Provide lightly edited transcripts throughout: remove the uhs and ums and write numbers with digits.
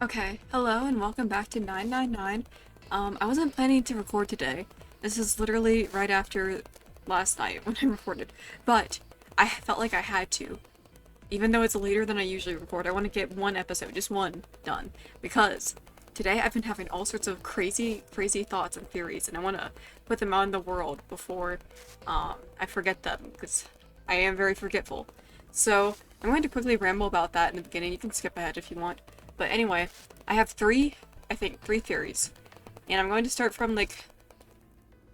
Okay, hello and welcome back to 999. I wasn't planning to record today. This is literally right after last night when I recorded, but I felt like I had to. Even though it's later than I usually record, I want to get one episode, just one, done. Because today I've been having all sorts of crazy, crazy thoughts and theories, and I want to put them out in the world before I forget them, because I am very forgetful. So I'm going to quickly ramble about that in the beginning. You can skip ahead if you want. But anyway, I have three theories. And I'm going to start from, like,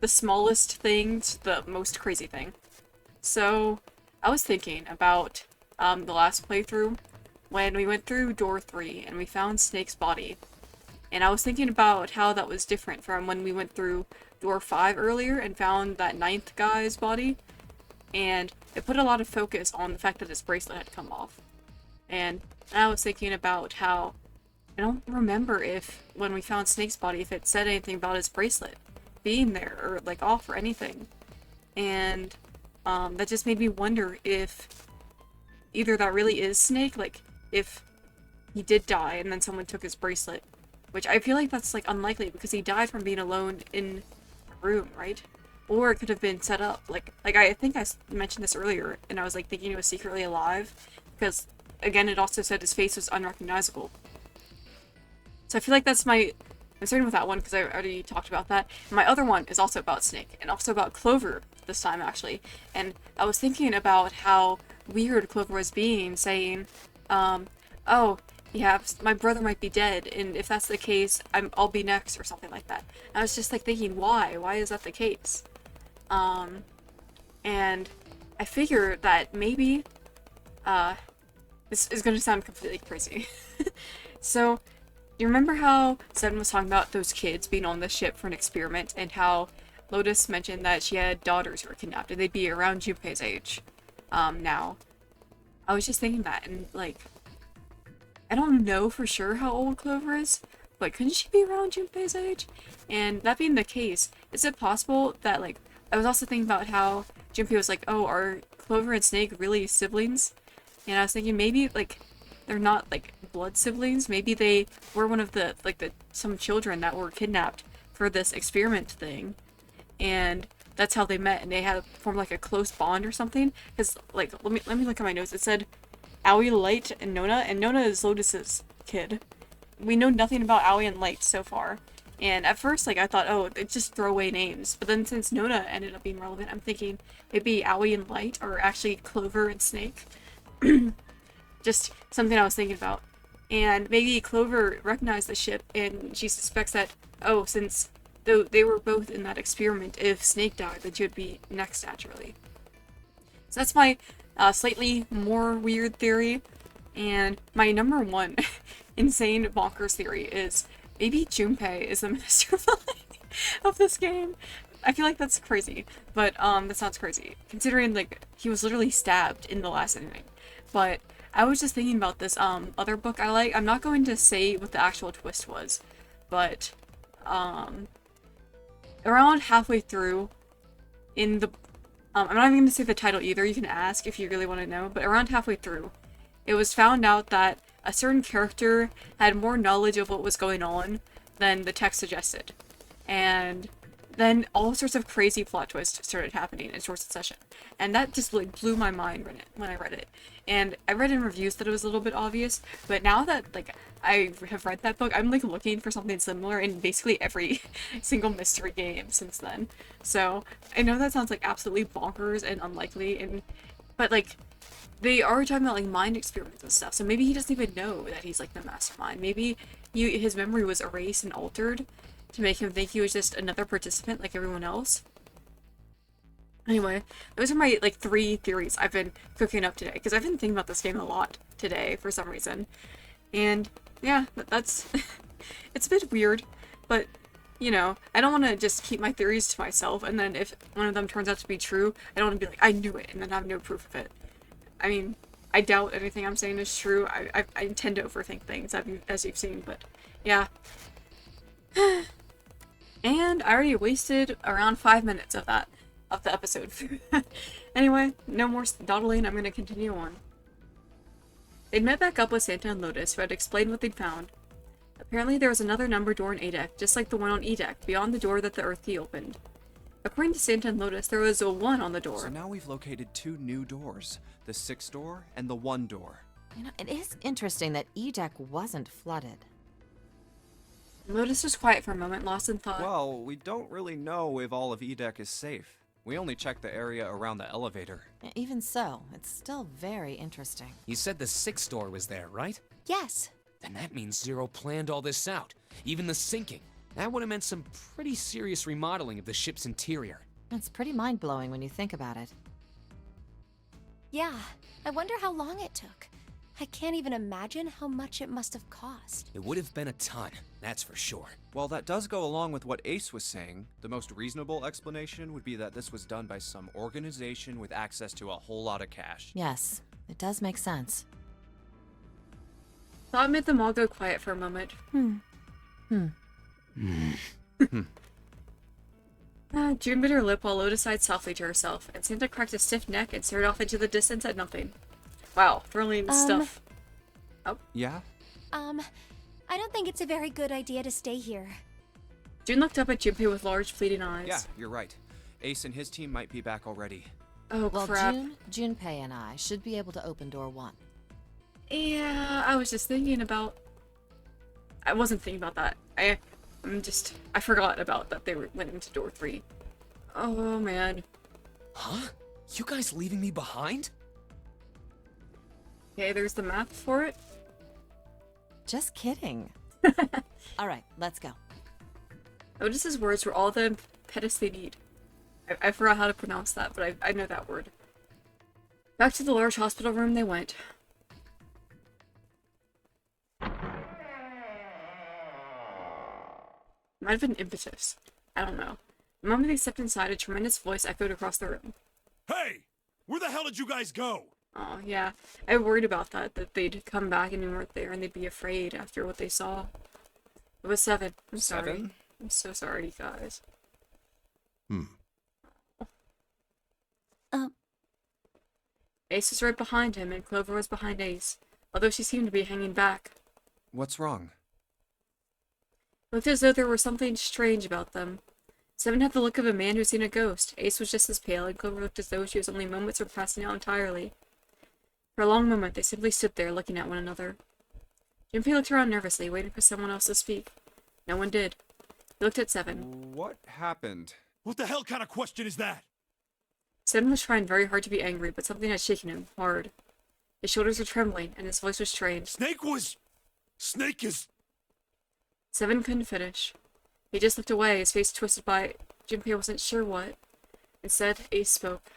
the smallest thing to the most crazy thing. So, I was thinking about the last playthrough when we went through door 3 and we found Snake's body. And I was thinking about how that was different from when we went through door 5 earlier and found that ninth guy's body. And it put a lot of focus on the fact that his bracelet had come off. And I was thinking about how I don't remember if when we found Snake's body if it said anything about his bracelet being there or like off or anything. And that just made me wonder if either that really is Snake, like if he did die and then someone took his bracelet, which I feel like that's like unlikely because he died from being alone in a room, right? Or it could have been set up. Like I think I mentioned this earlier, and I was like thinking he was secretly alive because again it also said his face was unrecognizable. So I feel like that's my. I'm starting with that one because I already talked about that. And my other one is also about Snake and also about Clover this time actually. And I was thinking about how weird Clover was being, saying, "Oh, yeah, my brother might be dead, and if that's the case, I'll be next," or something like that. And I was just like thinking, why? Why is that the case? Um, and I figured that maybe, uh, this is gonna sound completely crazy. So, you remember how Seven was talking about those kids being on the ship for an experiment, and how Lotus mentioned that she had daughters who were kidnapped, and they'd be around Junpei's age, now. I was just thinking that, and, like, I don't know for sure how old Clover is, but couldn't she be around Junpei's age? And that being the case, is it possible that, like, I was also thinking about how Junpei was like, oh, are Clover and Snake really siblings? And I was thinking maybe, like, they're not, like, blood siblings. Maybe they were one of the, like, some children that were kidnapped for this experiment thing. And that's how they met, and they had formed, like, a close bond or something. Because, like, let me look at my notes. It said Aoi, Light, and Nona, and Nona is Lotus's kid. We know nothing about Aoi and Light so far. And at first, like, I thought, oh, it's just throwaway names. But then since Nona ended up being relevant, I'm thinking maybe Aoi and Light are actually Clover and Snake. Just something I was thinking about. And maybe Clover recognized the ship and she suspects that, oh, since though they were both in that experiment, if Snake died, then she would be next naturally. So that's my slightly more weird theory. And my number one insane bonkers theory is maybe Junpei is the Minister of Light of this game. I feel like that's crazy, but that sounds crazy considering like he was literally stabbed in the last ending. But I was just thinking about this other book I like. I'm not going to say what the actual twist was, but around halfway through in the I'm not even going to say the title either. You can ask if you really want to know, but around halfway through, it was found out that a certain character had more knowledge of what was going on than the text suggested. And then all sorts of crazy plot twists started happening in short succession. And that just like blew my mind when I read it. And I read in reviews that it was a little bit obvious, but now that like I have read that book, I'm like looking for something similar in basically every single mystery game since then. So I know that sounds like absolutely bonkers and unlikely, and but like they are talking about like mind experiments and stuff. So maybe he doesn't even know that he's like the mastermind. Maybe his memory was erased and altered to make him think he was just another participant like everyone else. Anyway, those are my like three theories I've been cooking up today because I've been thinking about this game a lot today for some reason. And yeah, that's it's a bit weird, but you know, I don't want to just keep my theories to myself and then if one of them turns out to be true, I don't want to be like, I knew it and then have no proof of it. I mean, I doubt anything I'm saying is true. I tend to overthink things, as you've seen, but yeah. And I already wasted around 5 minutes of the episode. Anyway, no more dawdling, I'm gonna continue on. They'd met back up with Santa and Lotus, who had explained what they'd found. Apparently there was another number door in A-Deck, just like the one on E-Deck, beyond the door that the Earth key opened. According to Santa and Lotus, there was a 1 on the door. So now we've located 2 new doors, the 6 door and the 1 door. You know, it is interesting that E-Deck wasn't flooded. Lotus was quiet for a moment, lost in thought. Well, we don't really know if all of E-Deck is safe. We only checked the area around the elevator. Even so, it's still very interesting. You said the 6th door was there, right? Yes. Then that means Zero planned all this out, even the sinking. That would have meant some pretty serious remodeling of the ship's interior. It's pretty mind-blowing when you think about it. Yeah, I wonder how long it took. I can't even imagine how much it must have cost. It would have been a ton, that's for sure. Well, that does go along with what Ace was saying. The most reasonable explanation would be that this was done by some organization with access to a whole lot of cash. Yes, it does make sense. Thought made them all go quiet for a moment. June bit her lip while Lotus sighed softly to herself, and Santa cracked a stiff neck and stared off into the distance at nothing. Wow, thrilling stuff. Yeah? I don't think it's a very good idea to stay here. June looked up at Junpei with large, pleading eyes. Yeah, you're right. Ace and his team might be back already. Oh, Well, crap. Junpei and I should be able to open door 1. Yeah, I was just thinking about... I wasn't thinking about that. I forgot about that they went into door 3. Oh, man. Huh? You guys leaving me behind? Okay, there's the map for it. Just kidding. All right, let's go. Lotus's words were all the impetus they need. I forgot how to pronounce that, but I know that word. Back to the large hospital room they went. Might have been impetus. I don't know. The moment they stepped inside, a tremendous voice echoed across the room. Hey! Where the hell did you guys go? Oh, yeah. I worried about that they'd come back and we weren't there and they'd be afraid after what they saw. It was 7. I'm sorry. 7? I'm so sorry, guys. Ace was right behind him and Clover was behind Ace, although she seemed to be hanging back. What's wrong? It looked as though there was something strange about them. 7 had the look of a man who's seen a ghost. Ace was just as pale, and Clover looked as though she was only moments from passing out entirely. For a long moment, they simply stood there, looking at one another. Junpei looked around nervously, waiting for someone else to speak. No one did. He looked at 7. What happened? What the hell kind of question is that? 7 was trying very hard to be angry, but something had shaken him hard. His shoulders were trembling, and his voice was strained. Snake is... 7 couldn't finish. He just looked away, his face twisted by Junpei wasn't sure what. Instead, Ace spoke.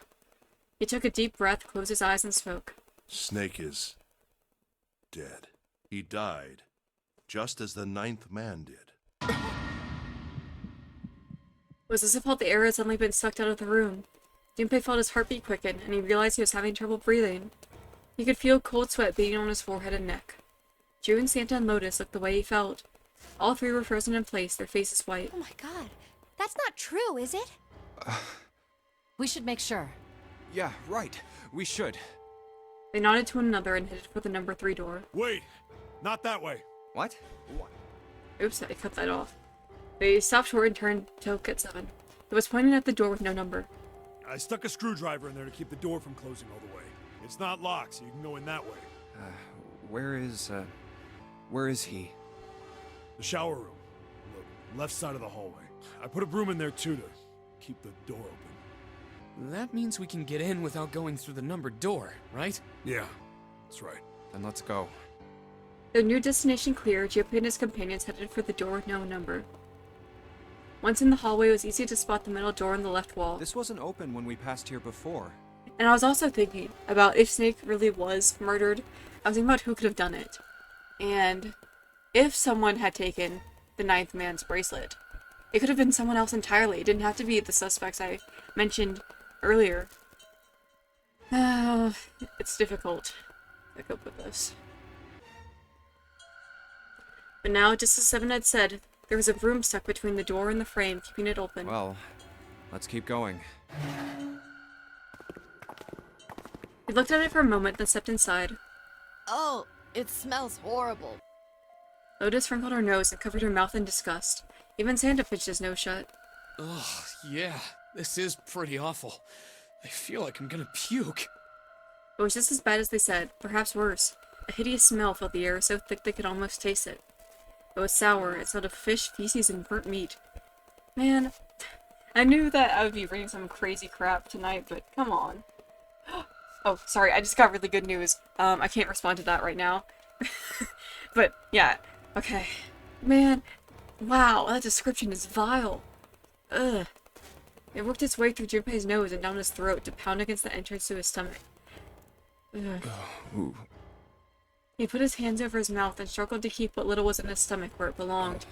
He took a deep breath, closed his eyes, and spoke. Snake is dead. He died, just as the 9th man did. It was as if all the air had suddenly been sucked out of the room. Junpei felt his heartbeat quicken, and he realized he was having trouble breathing. He could feel cold sweat beating on his forehead and neck. June, Santa, and Lotus looked the way he felt. All 3 were frozen in place, their faces white. Oh my god. That's not true, is it? We should make sure. Yeah, right. We should. They nodded to one another and headed for the number 3 door. Wait! Not that way. What? Oops, I cut that off. They stopped short and turned to look at 7. It was pointing at the door with no number. I stuck a screwdriver in there to keep the door from closing all the way. It's not locked, so you can go in that way. Where is he? The shower room. The left side of the hallway. I put a broom in there too to keep the door open. That means we can get in without going through the numbered door, right? Yeah, that's right. Then let's go. Their new destination clear, Junpei and his companions headed for the door with no number. Once in the hallway, it was easy to spot the middle door on the left wall. This wasn't open when we passed here before. And I was also thinking about if Snake really was murdered. I was thinking about who could have done it. And if someone had taken the 9th man's bracelet, it could have been someone else entirely. It didn't have to be the suspects I mentioned earlier. It's difficult to cope with this. But now, just as 7 had said, there was a broom stuck between the door and the frame, keeping it open. Well, let's keep going. He looked at it for a moment, then stepped inside. Oh, it smells horrible. Lotus wrinkled her nose and covered her mouth in disgust. Even Santa pinched his nose shut. Ugh, yeah, this is pretty awful. I feel like I'm gonna puke. It was just as bad as they said, perhaps worse. A hideous smell filled the air so thick they could almost taste it. It was sour. It smelled of fish, feces, and burnt meat. Man, I knew that I would be reading some crazy crap tonight, but come on. Oh, sorry, I just got really good news. I can't respond to that right now. But, yeah, okay. Man, wow, that description is vile. Ugh. It worked its way through Junpei's nose and down his throat to pound against the entrance to his stomach. Ugh. Ooh. He put his hands over his mouth and struggled to keep what little was in his stomach where it belonged.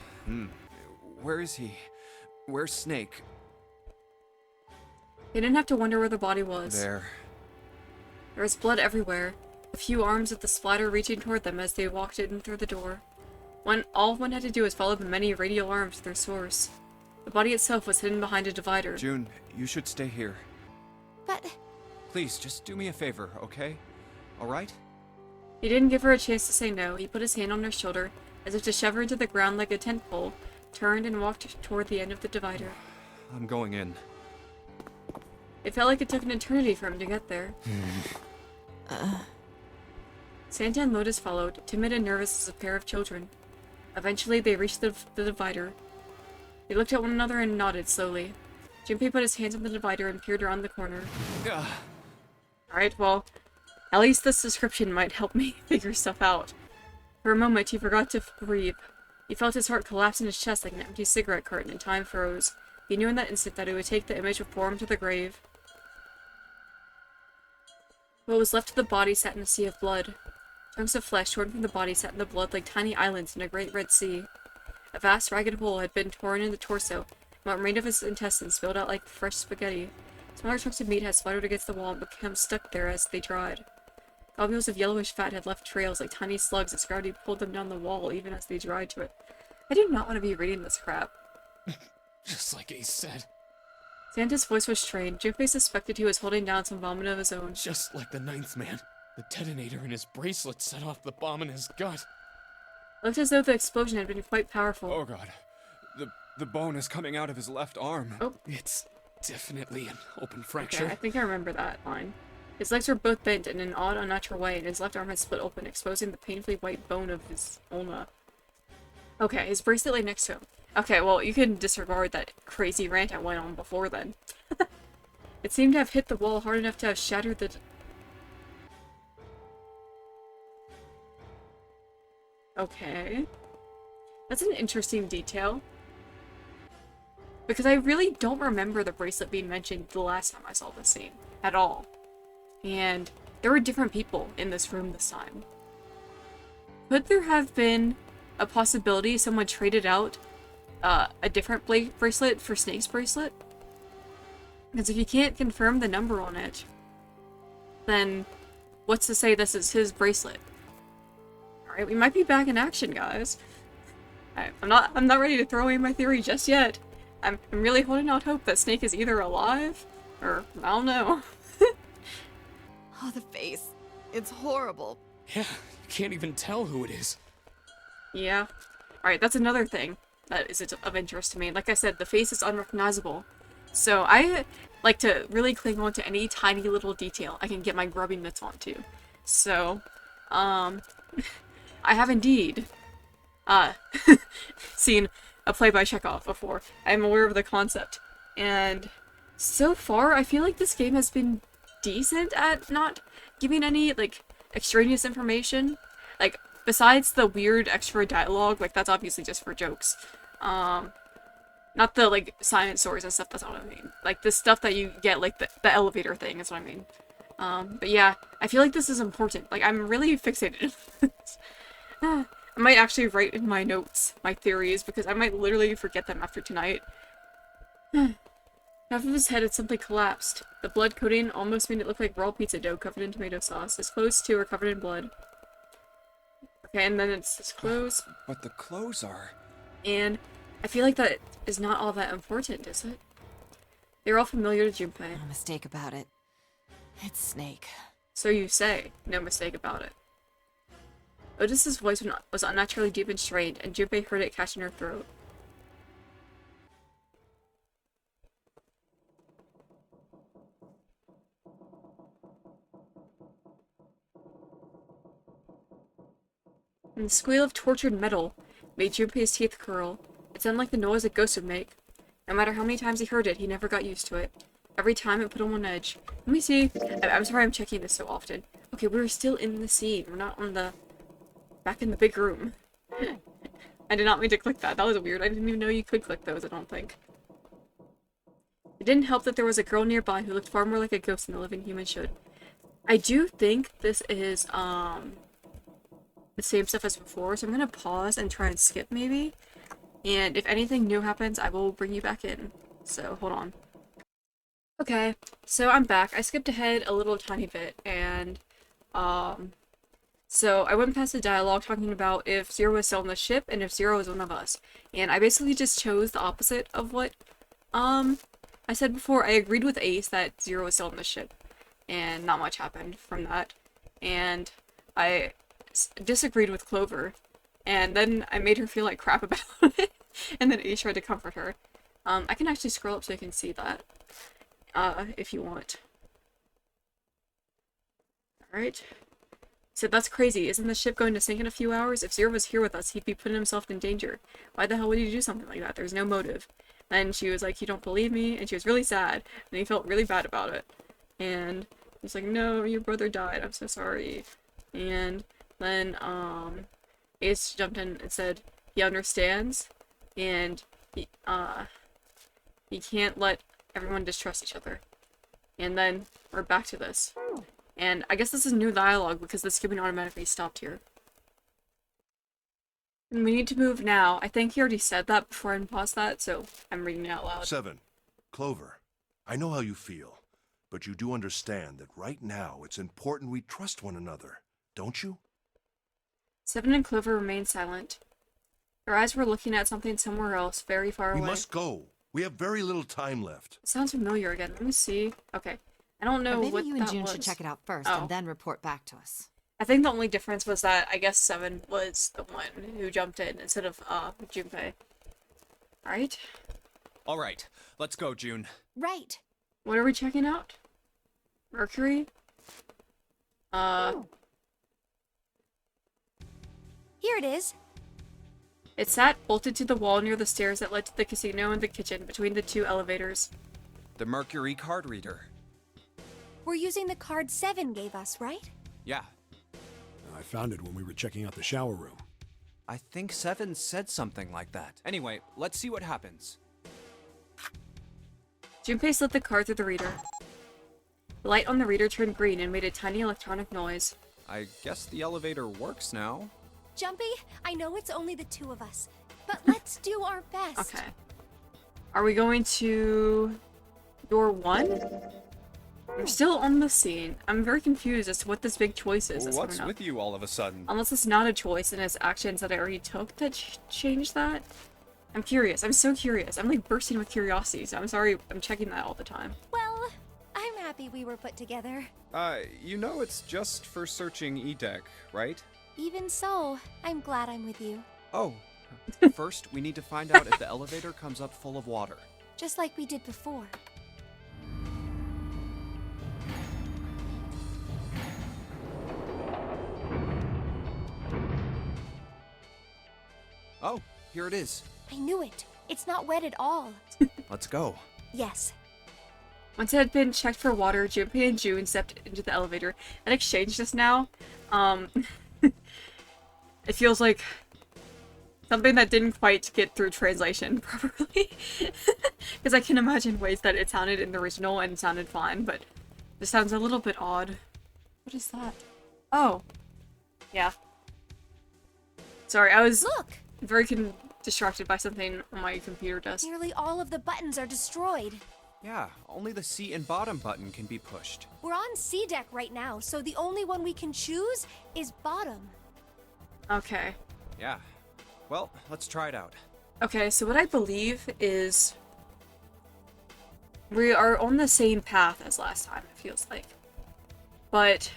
Where is he? Where's Snake? They didn't have to wonder where the body was. There. There was blood everywhere, a few arms with the splatter reaching toward them as they walked in through the door. All one had to do was follow the many radial arms to their source. The body itself was hidden behind a divider. June, you should stay here. But Please, just do me a favor, okay? Alright? He didn't give her a chance to say no. He put his hand on her shoulder, as if to shove her into the ground like a tent pole, turned and walked toward the end of the divider. I'm going in. It felt like it took an eternity for him to get there. Santa and Lotus followed, timid and nervous as a pair of children. Eventually, they reached the divider. They looked at one another and nodded slowly. Junpei put his hands on the divider and peered around the corner. Alright, well, at least this description might help me figure stuff out. For a moment, he forgot to breathe. He felt his heart collapse in his chest like an empty cigarette carton, and time froze. He knew in that instant that it would take the image before him to the grave. What was left of the body sat in a sea of blood. Chunks of flesh torn from the body sat in the blood like tiny islands in a great red sea. A vast ragged hole had been torn in the torso, and what remained of his intestines spilled out like fresh spaghetti. Smaller chunks of meat had splattered against the wall and become stuck there as they dried. Globules of yellowish fat had left trails like tiny slugs as gravity pulled them down the wall even as they dried to it. I do not want to be reading this crap. Just like Ace said. Santa's voice was strained. Junpei suspected he was holding down some vomit of his own. Just like the ninth man. The detonator in his bracelet set off the bomb in his gut. It looked as though the explosion had been quite powerful. Oh god. The bone is coming out of his left arm. Oh, It's definitely an open okay, fracture. I think I remember that line. His legs were both bent in an odd, unnatural way, and his left arm had split open, exposing the painfully white bone of his ulna. Okay, his bracelet lay next to him. Okay, well, you can disregard that crazy rant I went on before then. It seemed to have hit the wall hard enough to have shattered the... Okay. That's an interesting detail. Because I really don't remember the bracelet being mentioned the last time I saw this scene. At all. And there were different people in this room this time. Could there have been a possibility someone traded out a different bracelet for Snake's bracelet? Because if you can't confirm the number on it, then what's to say this is his bracelet? Alright, we might be back in action, guys. I'm not ready to throw away my theory just yet. I'm really holding out hope that Snake is either alive, or I don't know. Oh, the face. It's horrible. Yeah, you can't even tell who it is. Yeah. Alright, that's another thing that is of interest to me. Like I said, the face is unrecognizable. So I like to really cling on to any tiny little detail I can get my grubby mitts onto. So, I have indeed, seen a play by Chekhov before. I am aware of the concept. And so far, I feel like this game has been decent at not giving any, like, extraneous information. Like, besides the weird extra dialogue, like, that's obviously just for jokes. Not the, like, science stories and stuff, that's not what I mean. Like, the stuff that you get, like, the elevator thing is what I mean. But yeah, I feel like this is important. Like, I'm really fixated. I might actually write in my notes my theories, because I might literally forget them after tonight. Half of his head had simply collapsed. The blood coating almost made it look like raw pizza dough covered in tomato sauce. His clothes, too, are covered in blood. Okay, and then it's his clothes. But the clothes are... And I feel like that is not all that important, is it? They're all familiar to Junpei. No mistake about it. It's Snake. So you say, no mistake about it. Lotus's voice was unnaturally deep and strained, and Junpei heard it catch in her throat. And the squeal of tortured metal made Junpei's teeth curl. It sounded like the noise a ghost would make. No matter how many times he heard it, he never got used to it. Every time it put him on edge. Let me see. I'm sorry I'm checking this so often. Okay, we're still in the scene. We're not on the... back in the big room. I did not mean to click that. That was weird. I didn't even know you could click those, I don't think. It didn't help that there was a girl nearby who looked far more like a ghost than a living human should. I do think this is, the same stuff as before, so I'm gonna pause and try and skip, maybe. And if anything new happens, I will bring you back in. So, hold on. Okay, so I'm back. I skipped ahead a little tiny bit, and, so I went past the dialogue talking about if Zero was still on the ship, and if Zero was one of us. And I basically just chose the opposite of what, I said before. I agreed with Ace that Zero was still on the ship, and not much happened from that. And I disagreed with Clover, and then I made her feel like crap about it, and then Ace tried to comfort her. I can actually scroll up so you can see that, if you want. Alright. So that's crazy. Isn't the ship going to sink in a few hours? If Zero was here with us, he'd be putting himself in danger. Why the hell would he do something like that? There's no motive. And she was like, you don't believe me? And she was really sad, and he felt really bad about it. And he's like, no, your brother died, I'm so sorry. And then, Ace jumped in and said he understands, and he can't let everyone distrust each other. And then we're back to this. And I guess this is new dialogue because the skipping automatically stopped here. And we need to move now. I think he already said that before I paused that, so I'm reading it out loud. 7. Clover, I know how you feel, but you do understand that right now it's important we trust one another, don't you? 7 and Clover remained silent. Their eyes were looking at something somewhere else, very far away. We must go. We have very little time left. It sounds familiar again. Let me see. Okay. I don't know Maybe what you and that June was. should check it out first Oh. and then report back to us. I think the only difference was that I guess 7 was the one who jumped in instead of Junpei. Alright. Alright, let's go, June. Right. What are we checking out? Mercury? Here it is. It sat bolted to the wall near the stairs that led to the casino and the kitchen between the two elevators. The Mercury card reader. We're using the card 7 gave us, right? Yeah, I found it when we were checking out the shower room. I think 7 said something like that. Anyway, let's see what happens. Junpei slid the card through the reader. The light on the reader turned green and made a tiny electronic noise. I guess the elevator works now. Jumpy, I know it's only the two of us, but let's do our best. Okay. Are we going to door 1? We're still on the scene. I'm very confused as to what this big choice is. that's What's coming up. with you all of a sudden? Unless it's not a choice and it's actions that I already took that change that. I'm curious. I'm so curious. I'm like bursting with curiosity, so I'm sorry I'm checking that all the time. Well, I'm happy we were put together. You know it's just for searching E-Deck, right? Even so, I'm glad I'm with you. Oh. First, we need to find out if the elevator comes up full of water. Just like we did before. Oh, here it is. I knew it. It's not wet at all. Let's go. Yes. Once it had been checked for water, Junpei and June stepped into the elevator and exchanged just now. It feels like something that didn't quite get through translation properly. Because I can imagine ways that it sounded in the original and sounded fine, but this sounds a little bit odd. What is that? Oh. Yeah. Sorry, I was Look! very distracted by something on my computer desk. Nearly all of the buttons are destroyed. Yeah, only the seat and bottom button can be pushed. We're on C deck right now, so the only one we can choose is bottom. Okay. Yeah. Well, let's try it out. Okay, so what I believe is we are on the same path as last time, it feels like. But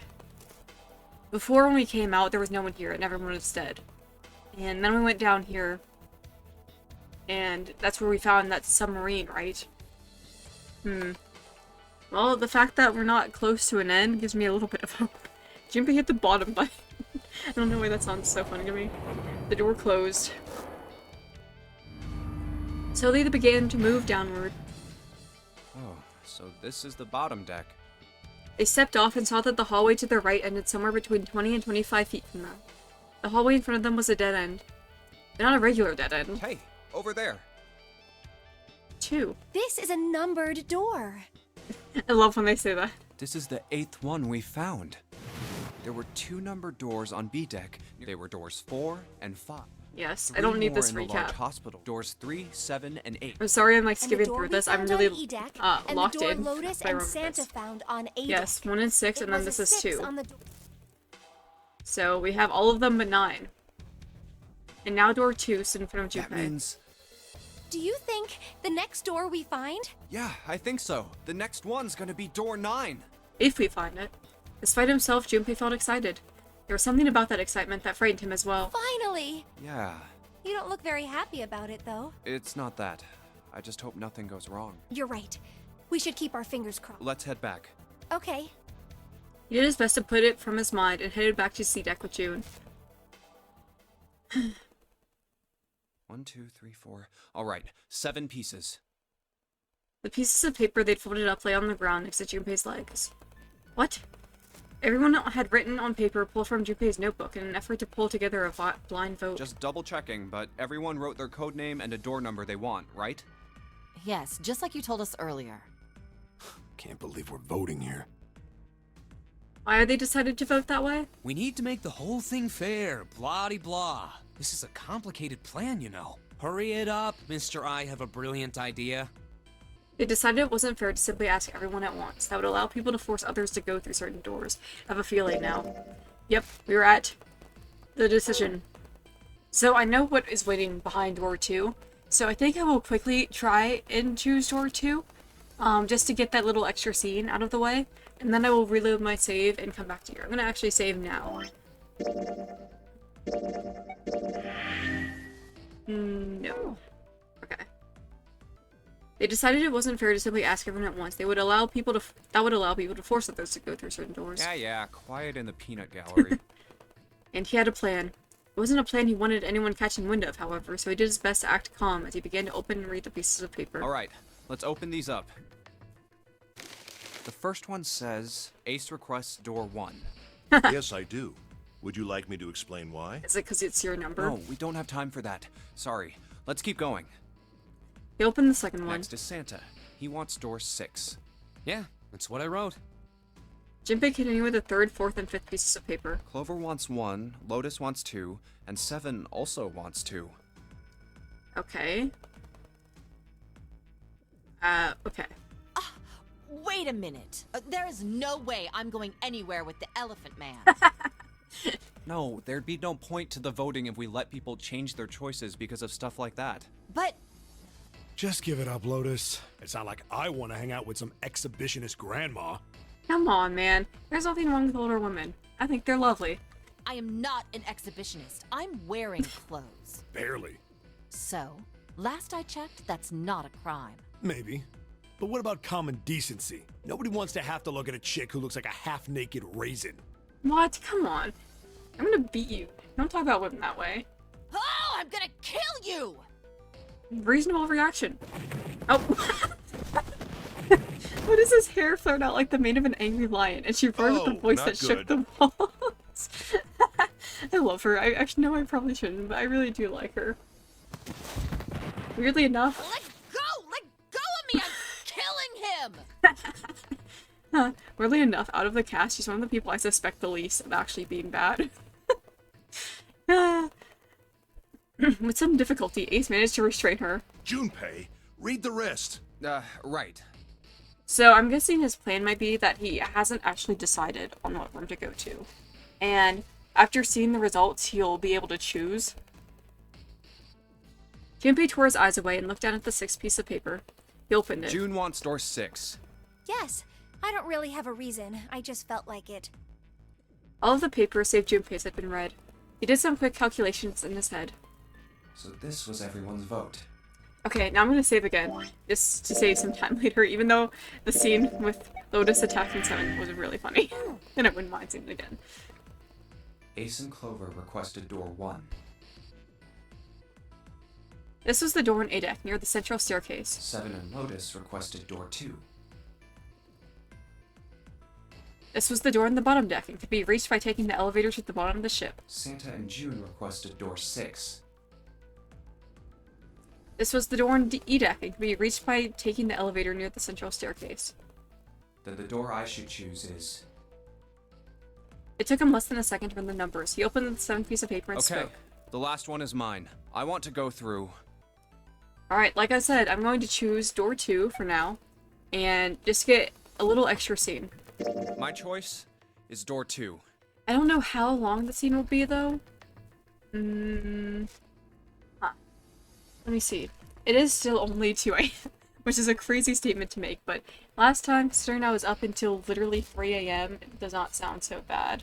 Before, when we came out, there was no one here, and everyone was dead. And then we went down here, and that's where we found that submarine, right? Well, the fact that we're not close to an end gives me a little bit of hope. Junpei hit the bottom button. I don't know why that sounds so funny to me. The door closed. Slowly they began to move downward. Oh, so this is the bottom deck. They stepped off and saw that the hallway to their right ended somewhere between 20 and 25 feet from them. The hallway in front of them was a dead end. But not a regular dead end. Hey, over there. 2. This is a numbered door. I love when they say that. This is the 8th one we found. There were 2 numbered doors on B deck. They were doors 4 and 5. Yes, I don't need this in the large recap. hospital. Doors 3, 7, and 8. I'm sorry I'm like And the skipping door through we this. I'm found really on E deck, and locked the door in. Lotus I and remember Santa this. found on A Yes, deck. 1 and 6, It and then was this a is 6 2. on the door. So we have all of them but 9. And now door 2 stood in front of That Junpei. means... Do you think the next door we find? Yeah, I think so. The next one's gonna be door 9. If we find it. Despite himself, Junpei felt excited. There was something about that excitement that frightened him as well. Finally! Yeah, You don't look very happy about it, though. it's not that. I just hope nothing goes wrong. You're right. We should keep our fingers crossed. Let's head back. Okay. He did his best to put it from his mind and headed back to C deck with June. 1, 2, 3, 4. All right, 7 pieces. The pieces of paper they'd folded up lay on the ground next to Junpei's legs. What? Everyone had written on paper pulled from Junpei's notebook in an effort to pull together a blind vote. Just double checking, but everyone wrote their code name and a door number they want, right? Yes, just like you told us earlier. Can't believe we're voting here. Why are they decided to vote that way? We need to make the whole thing fair, blah-de-blah. This is a complicated plan, you know. Hurry it up, Mr. I have a brilliant idea. They decided it wasn't fair to simply ask everyone at once. That would allow people to force others to go through certain doors. I have a feeling now. Yep, we're at the decision. So I know what is waiting behind door 2. So I think I will quickly try and choose door 2. Just to get that little extra scene out of the way. And then I will reload my save and come back to here. I'm gonna actually save now. No. Okay. They decided it wasn't fair to simply ask everyone at once. That would allow people to force others to go through certain doors. Yeah, quiet in the peanut gallery. And he had a plan. It wasn't a plan he wanted anyone catching wind of, however, so he did his best to act calm as he began to open and read the pieces of paper. All right, let's open these up. The first one says, Ace requests door 1. Yes, I do. Would you like me to explain why? Is it because it's your number? No, we don't have time for that. Sorry. Let's keep going. He opened the second one. Next is Santa. He wants door 6. Yeah, that's what I wrote. Junpei continued with the third, fourth, and fifth pieces of paper. Clover wants 1, Lotus wants 2, and 7 also wants 2. Okay. Okay. Wait a minute. There is no way I'm going anywhere with the Elephant Man. No, there'd be no point to the voting if we let people change their choices because of stuff like that. But Just give it up, Lotus. It's not like I want to hang out with some exhibitionist grandma. Come on, man. There's nothing wrong with older women. I think they're lovely. I am not an exhibitionist. I'm wearing clothes. Barely. So, last I checked, that's not a crime. Maybe. But what about common decency? Nobody wants to have to look at a chick who looks like a half-naked raisin. What? Come on. I'm gonna beat you. Don't talk about women that way. Oh, I'm gonna kill you! Reasonable reaction. Oh. What is his hair flared out like the mane of an angry lion? And she roared with Oh, a voice not that shook the good. walls. I love her. I actually know I probably shouldn't, but I really do like her. Weirdly enough, Let go! Let go of me! I'm killing him! weirdly enough, out of the cast, she's one of the people I suspect the least of actually being bad. With some difficulty, Ace managed to restrain her. Junpei, read the rest. Right. So I'm guessing his plan might be that he hasn't actually decided on what room to go to. And after seeing the results, he'll be able to choose. Junpei tore his eyes away and looked down at the sixth piece of paper. He opened it. June wants door 6. Yes, I don't really have a reason. I just felt like it. All of the papers save Junpei's had been read. He did some quick calculations in his head. So this was everyone's vote. Okay, now I'm gonna save again, just to save some time later, even though the scene with Lotus attacking Seven was really funny. And I wouldn't mind seeing it again. Ace and Clover requested door 1. This was the door in A deck, near the central staircase. 7 and Lotus requested door 2. This was the door in the bottom deck, and could be reached by taking the elevator to the bottom of the ship. Santa and June requested door 6. This was the door in E deck, and could be reached by taking the elevator near the central staircase. Then the door I should choose is... It took him less than a second to run the numbers. He opened the 7th piece of paper and Okay, spoke. the last one is mine. I want to go through... Alright, like I said, I'm going to choose door 2 for now, and just get a little extra scene. My choice is door 2. I don't know how long the scene will be, though. Let me see. It is still only 2 a.m., which is a crazy statement to make, but last time, considering I was up until literally 3 a.m., it does not sound so bad.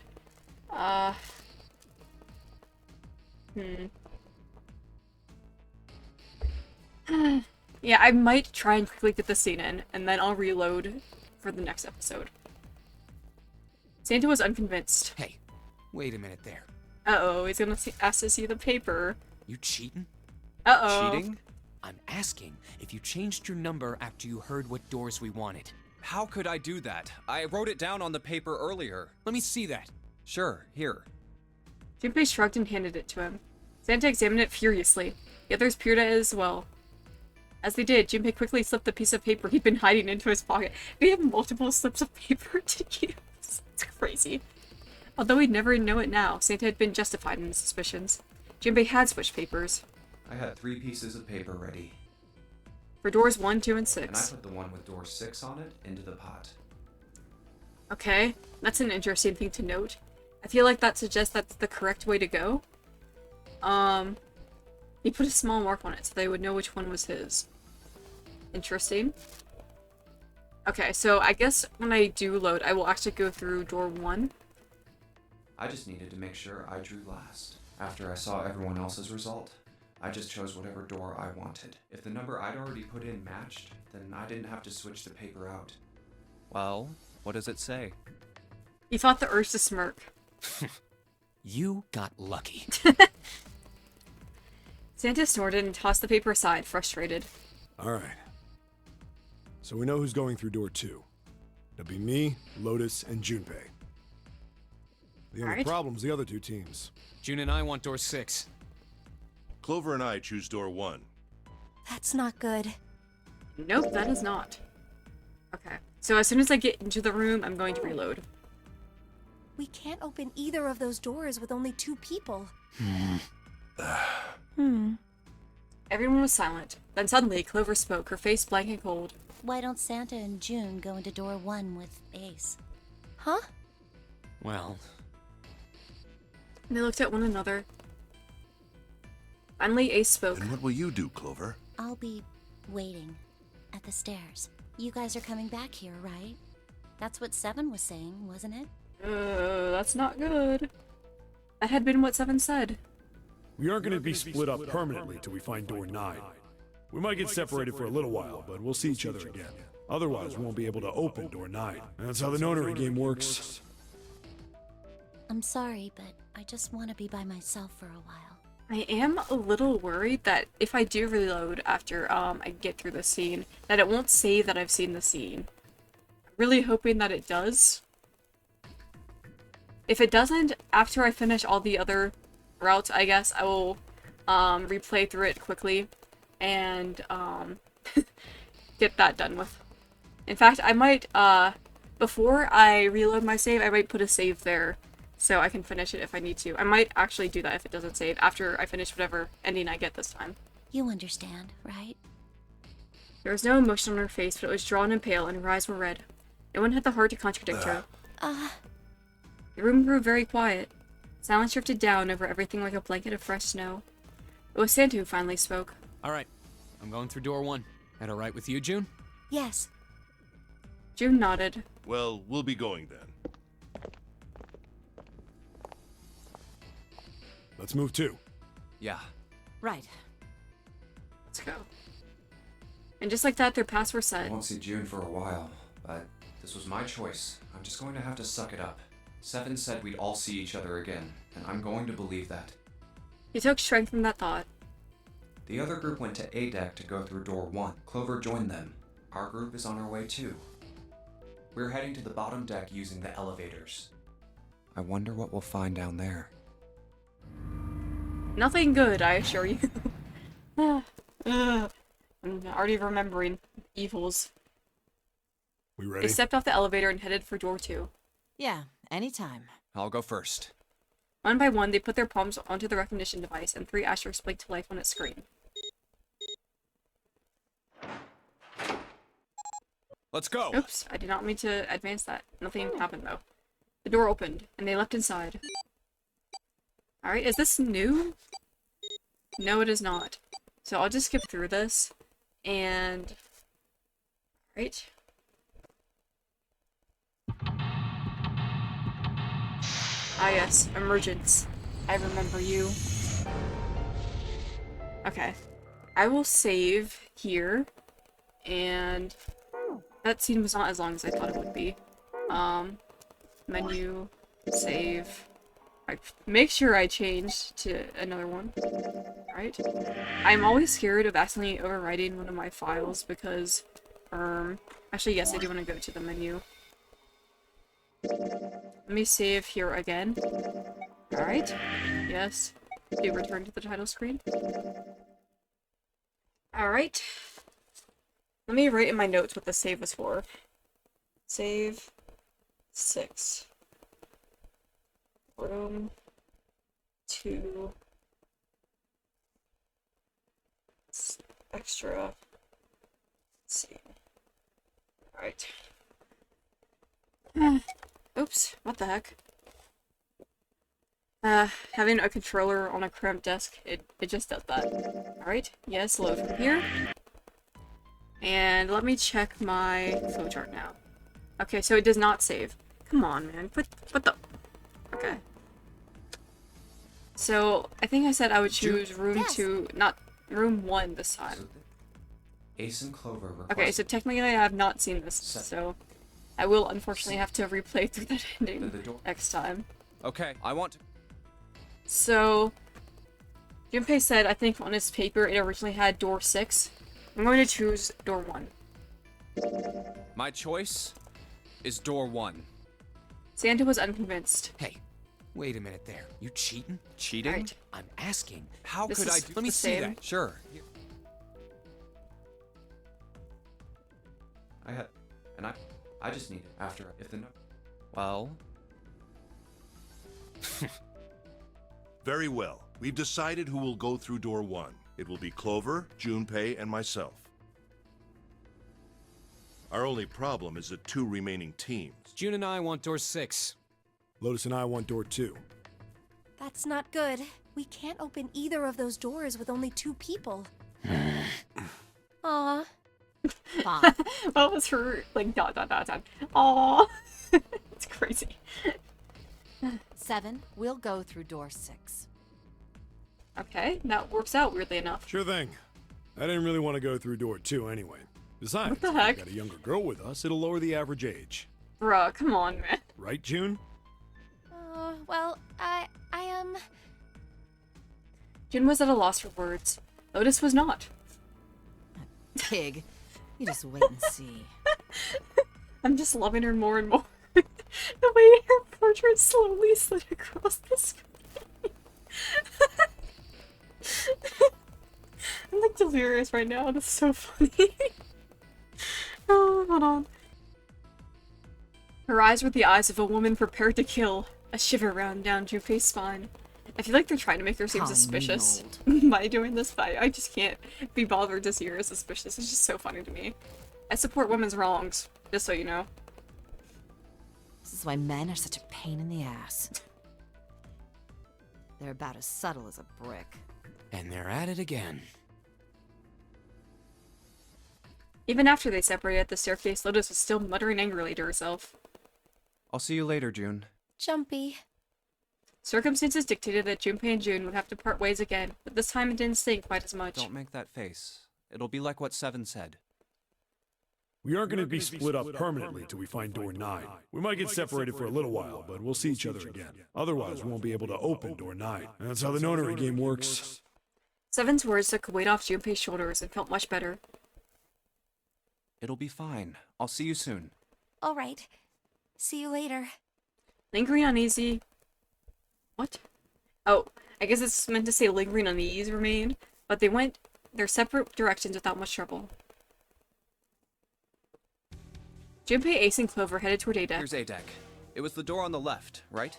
Yeah, I might try and quickly get the scene in, and then I'll reload for the next episode. Santa was unconvinced. Hey, wait a minute there. Uh-oh, he's gonna ask to see the paper. You cheating? Uh-oh. Cheating? I'm asking if you changed your number after you heard what doors we wanted. How could I do that? I wrote it down on the paper earlier. Let me see that. Sure, here. Junpei shrugged and handed it to him. Santa examined it furiously. The others peered at it as well. As they did, Junpei quickly slipped the piece of paper he'd been hiding into his pocket. We have multiple slips of paper to use. It's crazy. Although he'd never know it now, Santa had been justified in his suspicions. Junpei had switched papers. I had 3 pieces of paper ready. For doors 1, 2, and And I 6. put the one with door 6 on it into the pot. Okay, that's an interesting thing to note. I feel like that suggests that's the correct way to go. He put a small mark on it so they would know which one was his. Interesting. Okay, so I guess when I do load, I will actually go through door 1. I just needed to make sure I drew last. After I saw everyone else's result, I just chose whatever door I wanted. If the number I'd already put in matched, then I didn't have to switch the paper out. Well, what does it say? He fought the urge to smirk. You got lucky. Santa snorted and tossed the paper aside, frustrated. Alright. So we know who's going through door 2. That'd be me, Lotus, and Junpei. The only Alright. problem's the other 2 teams. June and I want door 6. Clover and I choose door 1. That's not good. Nope, that is not. Okay, so as soon as I get into the room, I'm going to reload. We can't open either of those doors with only 2 people. Everyone was silent. Then suddenly, Clover spoke, her face blank and cold. Why don't Santa and June go into door 1 with Ace? Huh? Well, And they looked at one another. Finally, Ace spoke. And what will you do, Clover? I'll be waiting at the stairs. You guys are coming back here, right? That's what 7 was saying, wasn't it? That's not good. That had been what 7 said. We aren't going to be split up permanently till we find door 9. We might get separated for a little while, but we'll see each other again. Otherwise, we won't be able to open door 9. That's how the nonary game works. I'm sorry, but I just want to be by myself for a while. I am a little worried that if I do reload after I get through the scene, that it won't say that I've seen the scene. I'm really hoping that it does. If it doesn't, after I finish all the other routes, I guess I will replay through it quickly and get that done with. In fact, I might, before I reload my save, I might put a save there so I can finish it if I need to. I might actually do that if it doesn't save after I finish whatever ending I get this time. You understand, right? There was no emotion on her face, but it was drawn and pale, and her eyes were red. No one had the heart to contradict her. The room grew very quiet. Silence drifted down over everything like a blanket of fresh snow. It was Santa who finally spoke. all right. I'm going through door 1. That all right with you, June? Yes. June nodded. Well, we'll be going then. Let's move too. Yeah. Right. Let's go. And just like that, their paths were I set. won't see June for a while, but this was my choice. I'm just going to have to suck it up. Seven said we'd all see each other again, and I'm going to believe that. He took strength from that thought. The other group went to A deck to go through door 1. Clover joined them. Our group is on our way too. We're heading to the bottom deck using the elevators. I wonder what we'll find down there. Nothing good, I assure you. I'm already remembering evils. We They ready? stepped off the elevator and headed for door 2. Yeah, anytime. I'll go first. One by one, they put their palms onto the recognition device, and 3 asterisks blinked to life on its screen. Let's go. Oops, I did not mean to advance that. Nothing happened, though. The door opened, and they leapt inside. Alright, is this new? No, it is not. So I'll just skip through this, and... Alright. Ah yes, emergence. I remember you. Okay. I will save here, and that scene was not as long as I thought it would be. Menu, save. Make sure I change to another one. Right? I'm always scared of accidentally overwriting one of my files because, actually yes, I do want to go to the menu. Let me save here again. Alright. Yes. Do return to the title screen. Alright. Let me write in my notes what the save was for. Save 6. Room 2. Extra. Let's see. Alright. Oops, what the heck? Having a controller on a cramped desk, it just does that. Alright, yes, load from here. And let me check my flowchart now. Okay, so it does not save. Come on, man. What the... Okay. So, I think I said I would choose room Yes. 2, not room 1 this time. Ace and Clover requested... Okay, so technically I have not seen this, so I will unfortunately have to replay through that ending The door. next time. Okay, I want to... So, Junpei said, I think on his paper it originally had door 6. I'm going to choose door 1. My choice is door 1. Santa was unconvinced. Hey, wait a minute there. You cheating? Cheating? Alright. I'm asking. How This could is I do... the Let me see same. that. Sure. I just need it after if the no... Well... Very well. We've decided who will go through door 1. It will be Clover, Junpei, and myself. Our only problem is the 2 remaining teams. June and I want door 6. Lotus and I want door 2. That's not good. We can't open either of those doors with only 2 people. Aw. Fine. What was her, like, ... Aww. It's crazy. 7, we'll go through door 6. Okay, that works out weirdly enough. Sure thing. I didn't really want to go through door 2 anyway. Besides, What the if heck? we've got a younger girl with us, it'll lower the average age. Bruh, come on, man. Right, June? Well, I Jin was at a loss for words. Lotus was not. Pig. You just wait and see. I'm just loving her more and more. The way her portrait slowly slid across the screen. I'm like delirious right now. That's so funny. Oh, hold on. Her eyes were the eyes of a woman prepared to kill. A shiver ran down Junpei's spine. I feel like they're trying to make her seem Calm, suspicious old. by doing this, but I just can't be bothered to see her as suspicious. It's just so funny to me. I support women's wrongs, just so you know. This is why men are such a pain in the ass. They're about as subtle as a brick. And they're at it again. Even after they separated at the staircase, Lotus was still muttering angrily to herself. I'll see you later, June. Jumpy. Circumstances dictated that Junpei and June would have to part ways again, but this time it didn't sting quite as much. Don't make that face. It'll be like what Seven said. We aren't going to be split up permanently till we find door 9. We might get separated for a little while, but we'll see each other again. Otherwise, we won't be able to open door 9. And that's how the nonary game works. Seven's words took a weight off Junpei's shoulders and felt much better. It'll be fine. I'll see you soon. All right. See you later. Lingering uneasy. What? Oh, I guess it's meant to say lingering unease remained, but they went their separate directions without much trouble. Junpei, Ace, and Clover headed toward A deck. Here's A deck. It was the door on the left, right?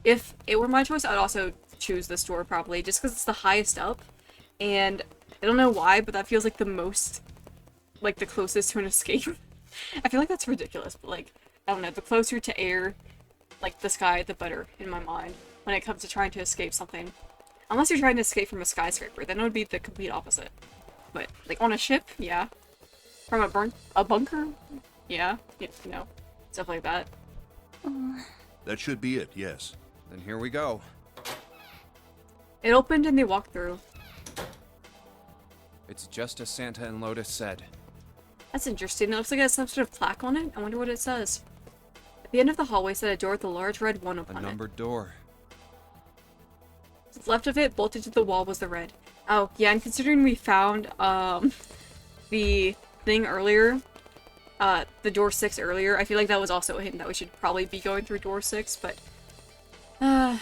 If it were my choice, I'd also choose this door probably, just because it's the highest up, and I don't know why, but that feels like the most, like the closest to an escape. I feel like that's ridiculous, but like, I don't know, the closer to air, like the sky, the better in my mind when it comes to trying to escape something. Unless you're trying to escape from a skyscraper, then it would be the complete opposite. But like on a ship, yeah. From a bunker, yeah, you know, stuff like that. That should be it, yes. Then here we go. It opened and they walked through. It's just as Santa and Lotus said. That's interesting. It looks like it has some sort of plaque on it. I wonder what it says. At the end of the hallway said a door with a large red 1 A upon it. numbered door. To the left of it, bolted to the wall, was the red. Oh, yeah, and considering we found, the thing earlier, the door 6 earlier, I feel like that was also a hint that we should probably be going through door 6, but, why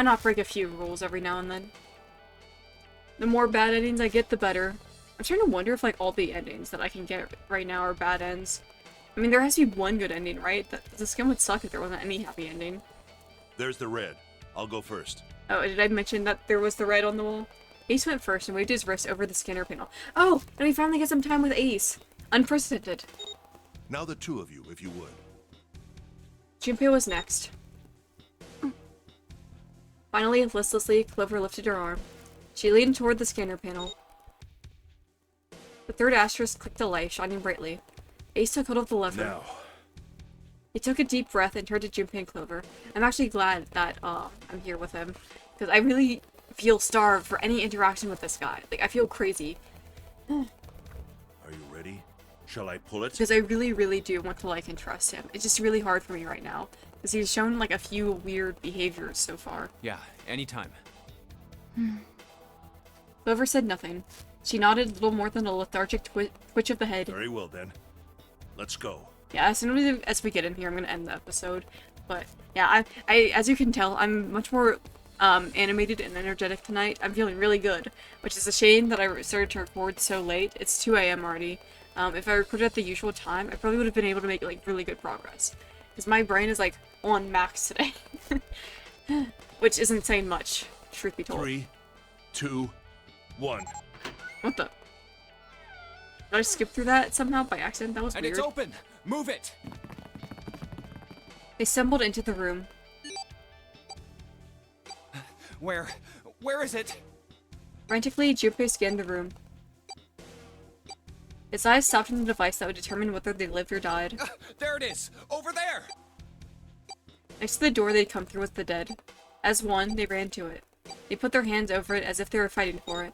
not break a few rules every now and then? The more bad endings I get, the better. I'm starting to wonder if, like, all the endings that I can get right now are bad ends. I mean, there has to be one good ending, right? The skin would suck if there wasn't any happy ending. There's the red. I'll go first. Oh, did I mention that there was the red on the wall? Ace went first and waved his wrist over the scanner panel. Oh, and we finally get some time with Ace. Unprecedented. Now the two of you, if you would. Junpei was next. Finally and listlessly, Clover lifted her arm. She leaned toward the scanner panel. The third asterisk clicked a light, shining brightly. Ace took hold of the lever. Now. He took a deep breath and turned to Junpei and Clover. I'm actually glad that I'm here with him, because I really feel starved for any interaction with this guy. Like, I feel crazy. Are you ready? Shall I pull it? Because I really, really do want to like and trust him. It's just really hard for me right now, because he's shown like a few weird behaviors so far. Yeah, anytime. Clover said nothing. She nodded, little more than a lethargic twitch of the head. Very well then. Let's go. Yeah, as soon as we get in here, I'm gonna end the episode. But yeah, I as you can tell, I'm much more animated and energetic tonight. I'm feeling really good, which is a shame that I started to record so late. It's 2 a.m. already. If I recorded at the usual time, I probably would have been able to make like really good progress, because my brain is like on max today, which isn't saying much, truth be told. 3, 2, 1. What the? Did I skip through that somehow by accident? That was And weird. it's open! Move it! They stumbled into the room. Where is it? Frantically, Junpei scanned the room. His eyes stopped on the device that would determine whether they lived or died. There it is! Over there! Next to the door they'd come through was the dead. As one, they ran to it. They put their hands over it as if they were fighting for it.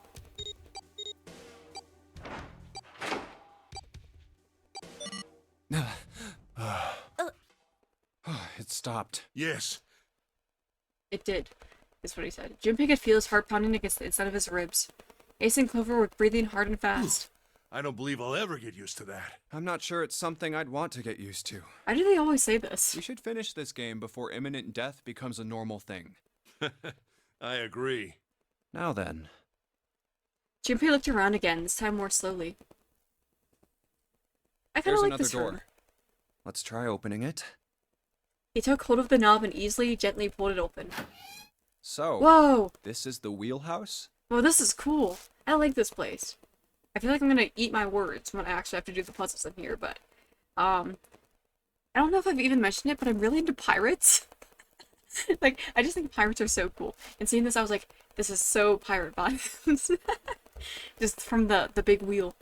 It stopped. Yes. It did, is what he said. Junpei could feel his heart pounding against the inside of his ribs. Ace and Clover were breathing hard and fast. I don't believe I'll ever get used to that. I'm not sure it's something I'd want to get used to. Why do they always say this? We should finish this game before imminent death becomes a normal thing. I agree. Now then. Junpei looked around again, this time more slowly. I kinda There's like another this door. room. Let's try opening it. He took hold of the knob and easily, gently pulled it open. So, Whoa! this is the wheelhouse? Well, this is cool. I like this place. I feel like I'm gonna eat my words when I actually have to do the puzzles in here, but, I don't know if I've even mentioned it, but I'm really into pirates. Like, I just think pirates are so cool. And seeing this, I was like, this is so pirate vibes. Just from the big wheel.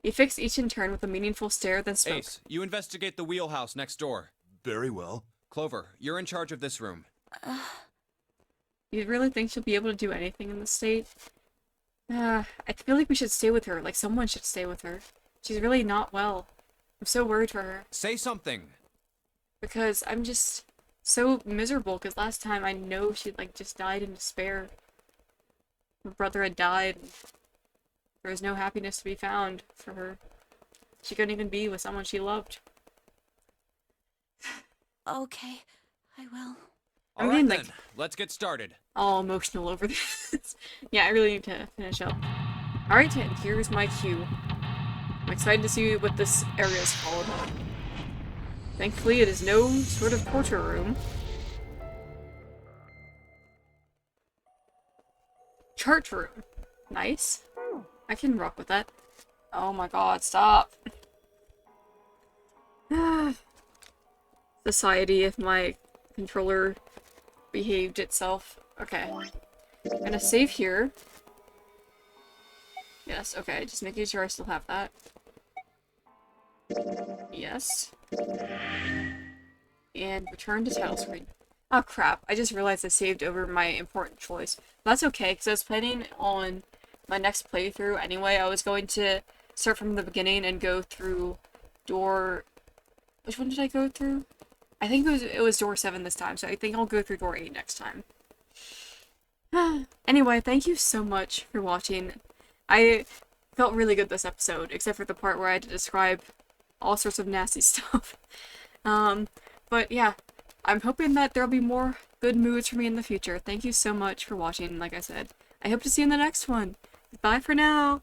He fixed each in turn with a meaningful stare, then spoke. Ace, you investigate the wheelhouse next door. Very well. Clover, you're in charge of this room. You really think she'll be able to do anything in the state? I feel like we should stay with her. Like, someone should stay with her. She's really not well. I'm so worried for her. Say something. Because I'm just so miserable. Because last time I know she, like, just died in despair. Her brother had died. And there was no happiness to be found for her. She couldn't even be with someone she loved. Okay, I will. I'm All getting, right like, then, let's get started. all emotional over this. Yeah, I really need to finish up. Alright, and here's my cue. I'm excited to see what this area is called. Thankfully, it is no sort of torture room. Chart room. Nice. I can rock with that. Oh my god, stop. Society, if my controller behaved itself. Okay. I'm gonna save here. Yes, okay, just making sure I still have that. Yes. And return to title screen. Oh crap, I just realized I saved over my important choice. That's okay, because I was planning on my next playthrough anyway. I was going to start from the beginning and go through door... Which one did I go through? I think it was door 7 this time, so I think I'll go through door 8 next time. Anyway, thank you so much for watching. I felt really good this episode, except for the part where I had to describe all sorts of nasty stuff. But yeah, I'm hoping that there'll be more good moods for me in the future. Thank you so much for watching, like I said. I hope to see you in the next one. Bye for now!